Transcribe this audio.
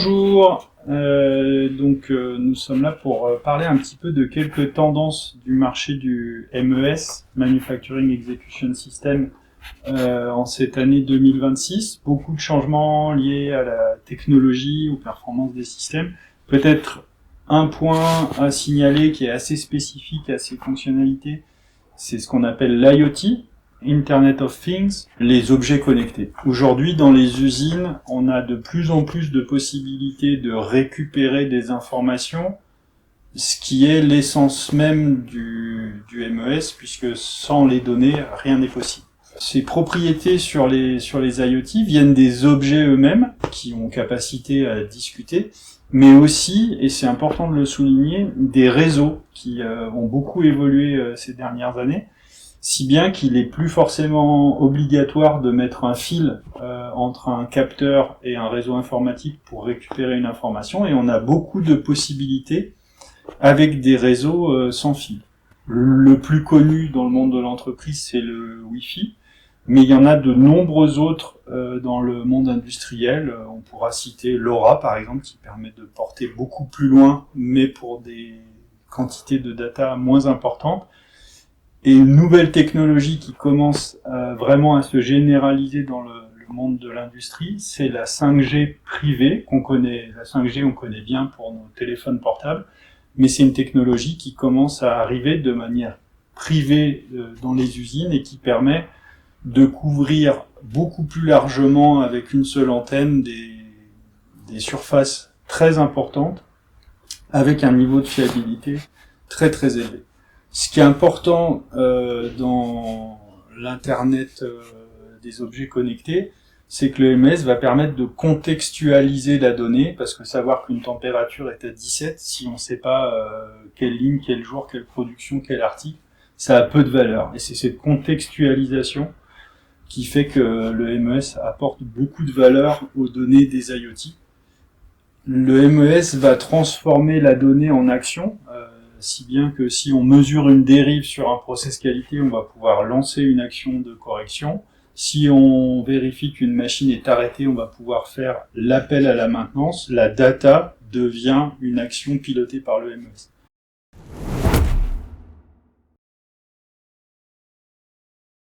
Bonjour, nous sommes là pour parler un petit peu de quelques tendances du marché du MES, Manufacturing Execution System, en cette année 2026. Beaucoup de changements liés à la technologie, aux performances des systèmes. Peut-être un point à signaler qui est assez spécifique à ces fonctionnalités, c'est ce qu'on appelle l'IoT, Internet of Things, les objets connectés. Aujourd'hui, dans les usines, on a de plus en plus de possibilités de récupérer des informations, ce qui est l'essence même du MES, puisque sans les données, rien n'est possible. Ces propriétés sur les IoT viennent des objets eux-mêmes, qui ont capacité à discuter, mais aussi, et c'est important de le souligner, des réseaux qui ont beaucoup évolué ces dernières années, si bien qu'il est plus forcément obligatoire de mettre un fil entre un capteur et un réseau informatique pour récupérer une information, et on a beaucoup de possibilités avec des réseaux sans fil. Le plus connu dans le monde de l'entreprise, c'est le Wi-Fi, mais il y en a de nombreux autres dans le monde industriel. On pourra citer LoRa, par exemple, qui permet de porter beaucoup plus loin, mais pour des quantités de data moins importantes. Et une nouvelle technologie qui commence vraiment à se généraliser dans le monde de l'industrie, c'est la 5G privée qu'on connaît. La 5G, on connaît bien pour nos téléphones portables, mais c'est une technologie qui commence à arriver de manière privée dans les usines et qui permet de couvrir beaucoup plus largement avec une seule antenne des surfaces très importantes avec un niveau de fiabilité très très élevé. Ce qui est important dans l'Internet des objets connectés, c'est que le MES va permettre de contextualiser la donnée, parce que savoir qu'une température est à 17, si on ne sait pas quelle ligne, quel jour, quelle production, quel article, ça a peu de valeur. Et c'est cette contextualisation qui fait que le MES apporte beaucoup de valeur aux données des IoT. Le MES va transformer la donnée en action, si bien que si on mesure une dérive sur un process qualité, on va pouvoir lancer une action de correction. Si on vérifie qu'une machine est arrêtée, on va pouvoir faire l'appel à la maintenance. La data devient une action pilotée par le MES.